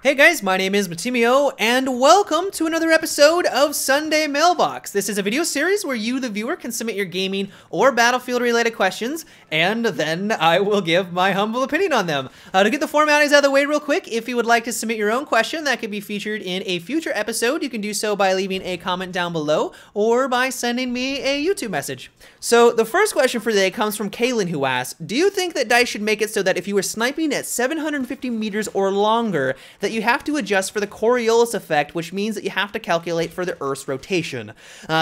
Hey guys, my name is Matimio, and welcome to another episode of Sunday Mailbox. This is a video series where you, the viewer, can submit your gaming or Battlefield-related questions, and then I will give my humble opinion on them. To get the formalities out of the way real quick, if you would like to submit your own question that could be featured in a future episode, you can do so by leaving a comment down below or by sending me a YouTube message. So the first question for today comes from Kaylin, who asks, do you think that DICE should make it so that if you were sniping at 750 meters or longer, that you have to adjust for the Coriolis effect, which means that you have to calculate for the Earth's rotation?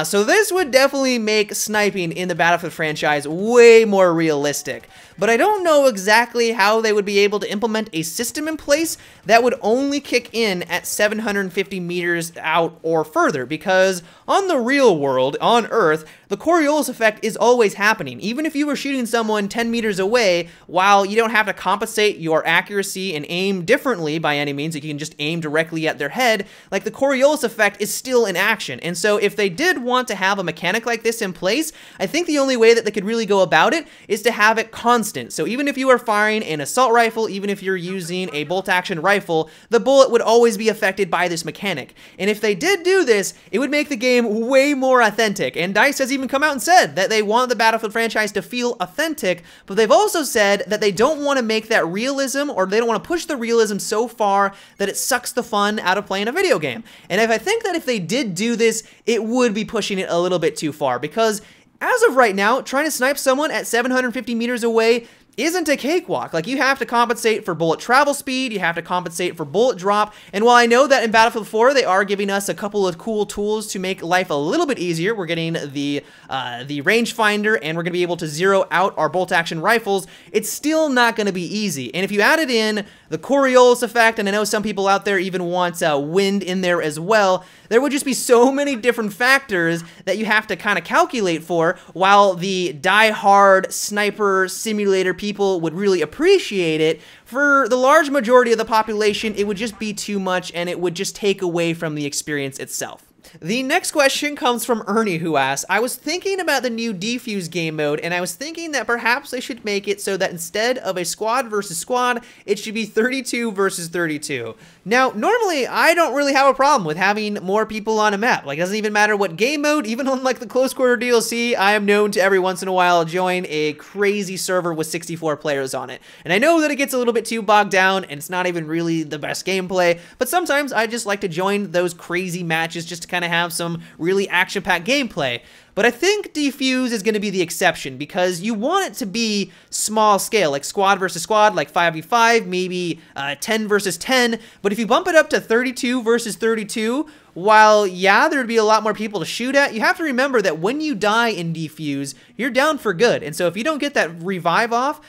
So this would definitely make sniping in the Battlefield franchise way more realistic. But I don't know exactly how they would be able to implement a system in place that would only kick in at 750 meters out or further, because on the real world, on Earth, the Coriolis effect is always happening. Even if you were shooting someone 10 meters away, while you don't have to compensate your accuracy and aim differently by any means, like you can just aim directly at their head, like the Coriolis effect is still in action. And so if they did want to have a mechanic like this in place, I think the only way that they could really go about it is to have it constant. So even if you are firing an assault rifle, even if you're using a bolt-action rifle, the bullet would always be affected by this mechanic. And if they did do this, it would make the game way more authentic. And DICE has even come out and said that they want the Battlefield franchise to feel authentic, but they've also said that they don't want to make that realism, or they don't want to push the realism so far that it sucks the fun out of playing a video game. And I think that if they did do this, it would be pushing it a little bit too far, because as of right now, trying to snipe someone at 750 meters away isn't a cakewalk. Like, you have to compensate for bullet travel speed, you have to compensate for bullet drop, and while I know that in Battlefield 4 they are giving us a couple of cool tools to make life a little bit easier, we're getting the rangefinder, and we're going to be able to zero out our bolt-action rifles, it's still not going to be easy. And if you added in the Coriolis effect, and I know some people out there even want wind in there as well, there would just be so many different factors that you have to kind of calculate for, while the die-hard sniper simulator people would really appreciate it. For the large majority of the population, it would just be too much, and it would just take away from the experience itself. The next question comes from Ernie, who asks, I was thinking about the new defuse game mode, and I was thinking that perhaps they should make it so that instead of a squad versus squad, it should be 32 versus 32. Now, normally, I don't really have a problem with having more people on a map. Like, it doesn't even matter what game mode, even on like the Close Quarter DLC, I am known to every once in a while join a crazy server with 64 players on it. And I know that it gets a little bit too bogged down, and it's not even really the best gameplay, but sometimes I just like to join those crazy matches just to kind of have some really action-packed gameplay. But I think defuse is going to be the exception, because you want it to be small scale, like squad versus squad, like 5v5, maybe 10 versus 10. But if you bump it up to 32 versus 32, while, yeah, there'd be a lot more people to shoot at, you have to remember that when you die in defuse, you're down for good. And so if you don't get that revive off,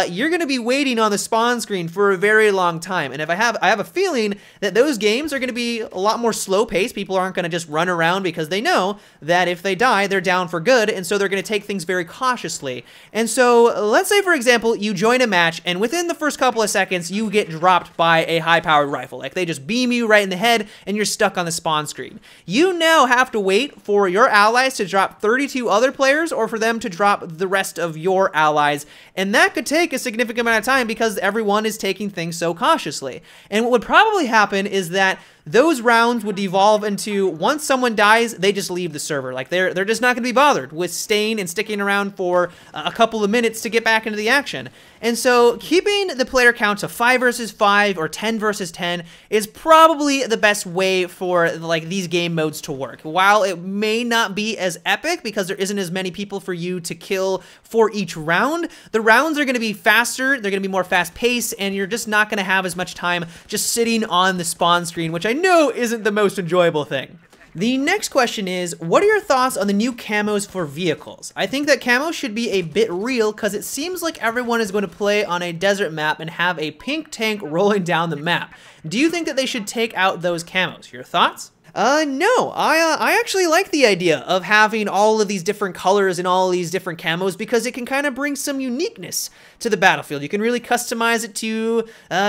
you're going to be waiting on the spawn screen for a very long time. And if I have a feeling that those games are going to be a lot more slow paced. People aren't going to just run around because they know that if they die, they're down for good. And so they're going to take things very cautiously. And so let's say, for example, you join a match, and within the first couple of seconds, you get dropped by a high-powered rifle. Like, they just beam you right in the head, and you're stuck on the spawn screen. You now have to wait for your allies to drop 32 other players, or for them to drop the rest of your allies, and that could take a significant amount of time because everyone is taking things so cautiously. And what would probably happen is that those rounds would devolve into, once someone dies, they just leave the server. Like, they're just not going to be bothered with staying and sticking around for a couple of minutes to get back into the action. And so keeping the player count to 5 versus 5 or 10 versus 10 is probably the best way for like these game modes to work. While it may not be as epic because there isn't as many people for you to kill for each round, the rounds are going to be faster, they're going to be more fast paced, and you're just not going to have as much time just sitting on the spawn screen, which I know isn't the most enjoyable thing. The next question is, what are your thoughts on the new camos for vehicles? I think that camos should be a bit real, because it seems like everyone is going to play on a desert map and have a pink tank rolling down the map. Do you think that they should take out those camos? Your thoughts? No, I actually like the idea of having all of these different colors and all of these different camos, because it can kind of bring some uniqueness to the Battlefield. You can really customize it to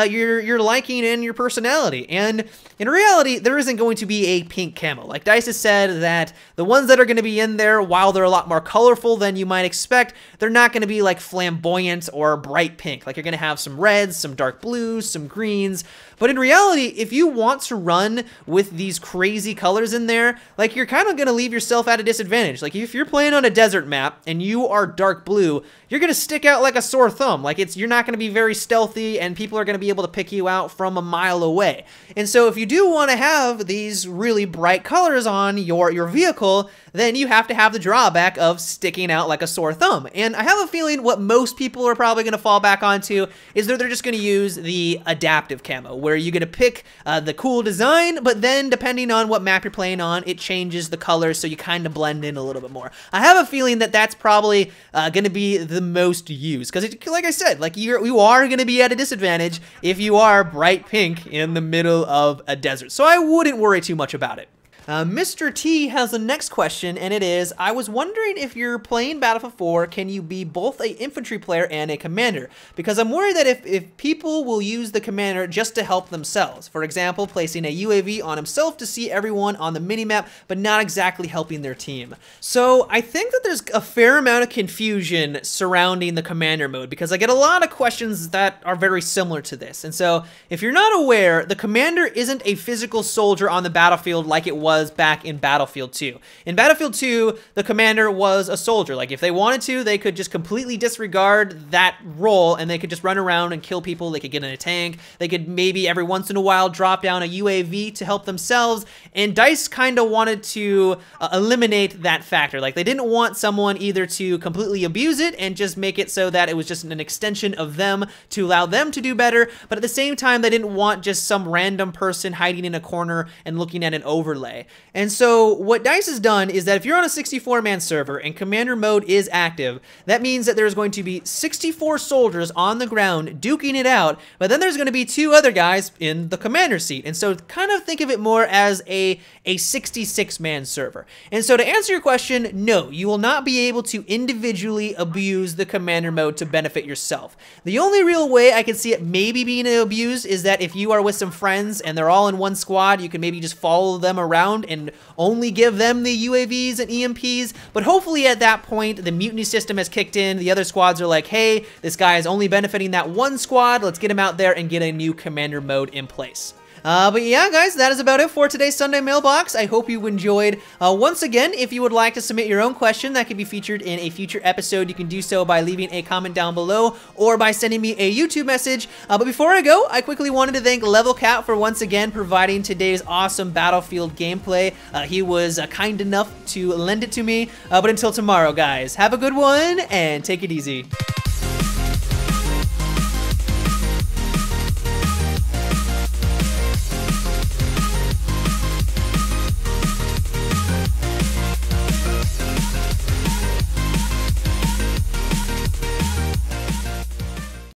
your liking and your personality. And in reality, there isn't going to be a pink camo. Like DICE has said that the ones that are going to be in there, while they're a lot more colorful than you might expect, they're not going to be like flamboyant or bright pink. Like you're going to have some reds, some dark blues, some greens. But in reality, if you want to run with these crazy colors in there, like you're kind of going to leave yourself at a disadvantage. Like if you're playing on a desert map and you are dark blue, you're going to stick out like a sore thumb. Like you're not going to be very stealthy and people are going to be able to pick you out from a mile away. And so if you do want to have these really bright colors on your vehicle, then you have to have the drawback of sticking out like a sore thumb. And I have a feeling what most people are probably going to fall back onto is that they're just going to use the adaptive camo, where you're going to pick the cool design, but then depending on what map you're playing on, it changes the colors so you kind of blend in a little bit more. I have a feeling that that's probably going to be the most used, because like I said, like you are going to be at a disadvantage if you are bright pink in the middle of a desert. So I wouldn't worry too much about it. Mr. T has the next question, and it is, I was wondering if you're playing Battlefield 4, can you be both a infantry player and a commander? Because I'm worried that if people will use the commander just to help themselves. For example, placing a UAV on himself to see everyone on the minimap, but not exactly helping their team. So I think that there's a fair amount of confusion surrounding the commander mode, because I get a lot of questions that are very similar to this. And so if you're not aware, the commander isn't a physical soldier on the battlefield like it was back in Battlefield 2. In Battlefield 2, the commander was a soldier. Like if they wanted to, they could just completely disregard that role and they could just run around and kill people. They could get in a tank. They could maybe every once in a while drop down a UAV to help themselves. And DICE kind of wanted to eliminate that factor. Like they didn't want someone either to completely abuse it and just make it so that it was just an extension of them to allow them to do better, but at the same time, they didn't want just some random person hiding in a corner and looking at an overlay. And so what DICE has done is that if you're on a 64-man server and commander mode is active, that means that there's going to be 64 soldiers on the ground duking it out, but then there's going to be 2 other guys in the commander seat. And so kind of think of it more as a 66-man server. And so to answer your question, no, you will not be able to individually abuse the commander mode to benefit yourself. The only real way I can see it maybe being abused is that if you are with some friends and they're all in one squad, you can maybe just follow them around and only give them the UAVs and EMPs, but hopefully at that point the mutiny system has kicked in. The other squads are like, hey, this guy is only benefiting that one squad, let's get him out there and get a new commander mode in place. But yeah, guys, that is about it for today's Sunday Mailbox. I hope you enjoyed. Once again, if you would like to submit your own question that could be featured in a future episode, you can do so by leaving a comment down below or by sending me a YouTube message. But before I go, I quickly wanted to thank Level Cat for once again providing today's awesome Battlefield gameplay. He was kind enough to lend it to me. But until tomorrow, guys, have a good one and take it easy.